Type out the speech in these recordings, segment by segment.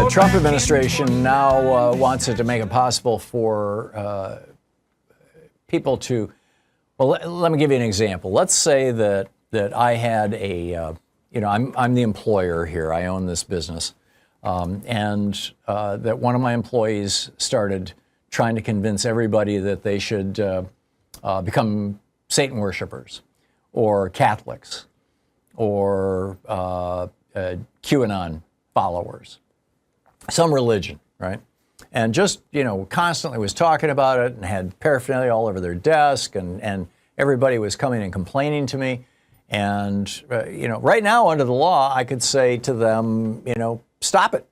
The Trump administration now wants it to make it possible for people to, well, let me give you an example. Let's say that I had a, I'm the employer here. I own this business. And that one of my employees started trying to convince everybody that they should become Satan worshipers or Catholics or QAnon followers, some religion, right? And just, constantly was talking about it and had paraphernalia all over their desk, and everybody was coming and complaining to me. And, right now under the law, I could say to them, stop it.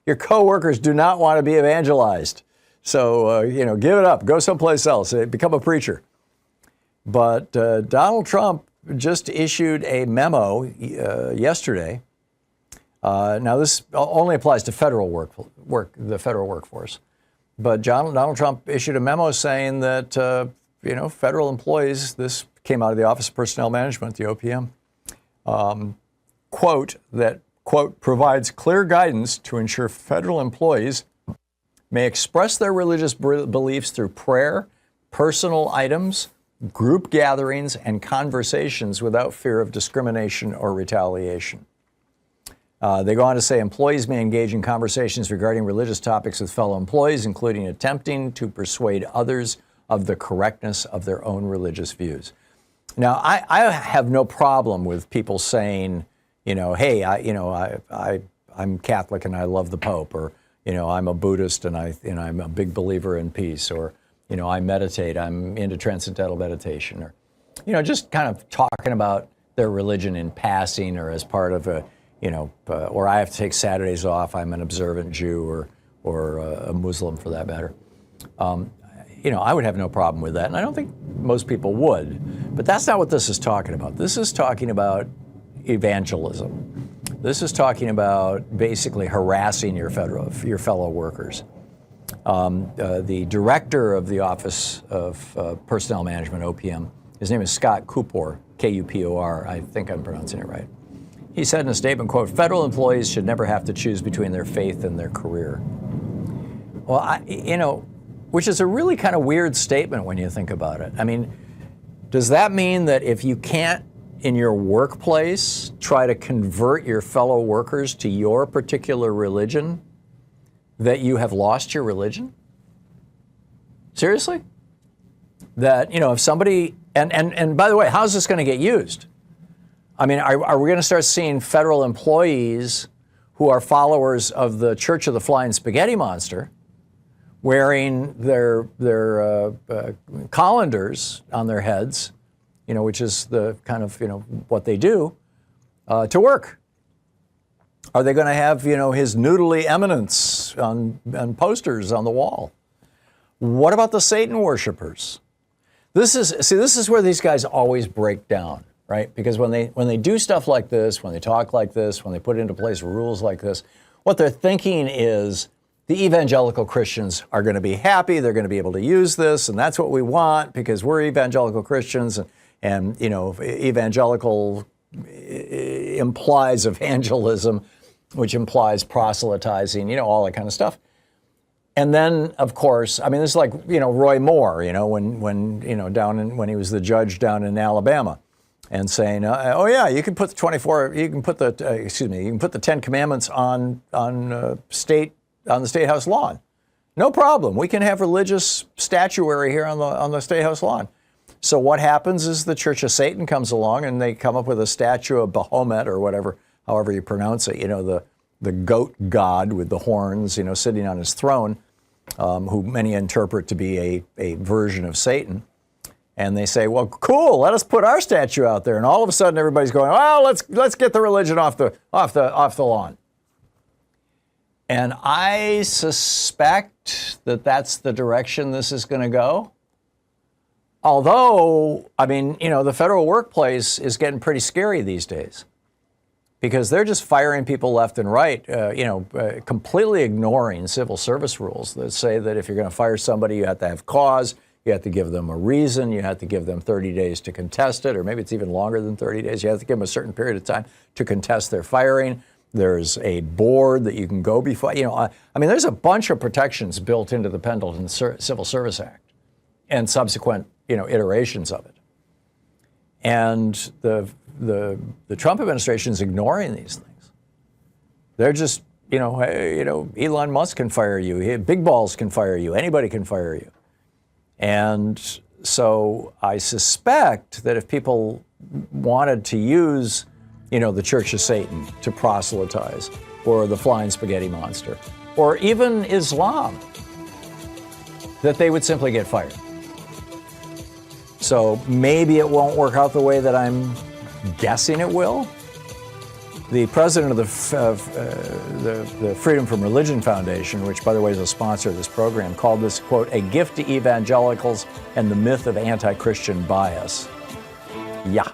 Your coworkers do not want to be evangelized. So, give it up. Go someplace else. Become a preacher. But Donald Trump just issued a memo yesterday. Now, this only applies to federal the federal workforce. But Donald Trump issued a memo saying that, federal employees, this came out of the Office of Personnel Management, the OPM, quote, provides clear guidance to ensure federal employees may express their religious beliefs through prayer, personal items, group gatherings, and conversations without fear of discrimination or retaliation. They go on to say employees may engage in conversations regarding religious topics with fellow employees, including attempting to persuade others of the correctness of their own religious views. Now, I have no problem with people saying, hey, I'm Catholic and I love the Pope, or, I'm a Buddhist and I'm a big believer in peace, or, I meditate, I'm into transcendental meditation, or, just kind of talking about their religion in passing or as part of a, or I have to take Saturdays off, I'm an observant Jew or a Muslim for that matter. I would have no problem with that, and I don't think most people would. But that's not what this is talking about. This is talking about evangelism. This is talking about basically harassing your fellow workers. The director of the Office of Personnel Management, OPM, his name is Scott Kupor, K-U-P-O-R. I think I'm pronouncing it right. He said in a statement, quote, federal employees should never have to choose between their faith and their career. Well, which is a really kind of weird statement when you think about it. I mean, does that mean that if you can't, in your workplace, try to convert your fellow workers to your particular religion, that you have lost your religion? Seriously? That, if somebody, and by the way, how's this going to get used? I mean, are we going to start seeing federal employees who are followers of the Church of the Flying Spaghetti Monster wearing their colanders on their heads, which is the kind of, what they do, to work? Are they going to have, his noodly eminence on posters on the wall? What about the Satan worshipers? This is where these guys always break down, right? Because when they do stuff like this, when they talk like this, when they put into place rules like this, what they're thinking is the evangelical Christians are going to be happy, they're going to be able to use this, and that's what we want because we're evangelical Christians, and evangelical implies evangelism, which implies proselytizing, all that kind of stuff. And then, of course, I mean, this is like, Roy Moore, when he was the judge down in Alabama, and saying, you can put the 10 Commandments on the State House lawn. No problem. We can have religious statuary here on the State House lawn. So what happens is the Church of Satan comes along and they come up with a statue of Baphomet or whatever, however you pronounce it, the goat god with the horns, sitting on his throne, who many interpret to be a version of Satan. And they say, well, cool, let us put our statue out there. And all of a sudden everybody's going, well, let's get the religion off the lawn. And I suspect that that's the direction this is going to go. Although, I mean, the federal workplace is getting pretty scary these days because they're just firing people left and right, completely ignoring civil service rules that say that if you're going to fire somebody, you have to have cause, you have to give them a reason, you have to give them 30 days to contest it, or maybe it's even longer than 30 days. You have to give them a certain period of time to contest their firing. There's a board that you can go before. I mean, there's a bunch of protections built into the Pendleton Civil Service Act and subsequent, iterations of it. And the Trump administration is ignoring these things. They're just, hey, Elon Musk can fire you. Big balls can fire you. Anybody can fire you. And so I suspect that if people wanted to use, the Church of Satan to proselytize, or the flying spaghetti monster, or even Islam, that they would simply get fired. So maybe it won't work out the way that I'm guessing it will. The president of the Freedom from Religion Foundation, which, by the way, is a sponsor of this program, called this, quote, a gift to evangelicals and the myth of anti-Christian bias. Yeah.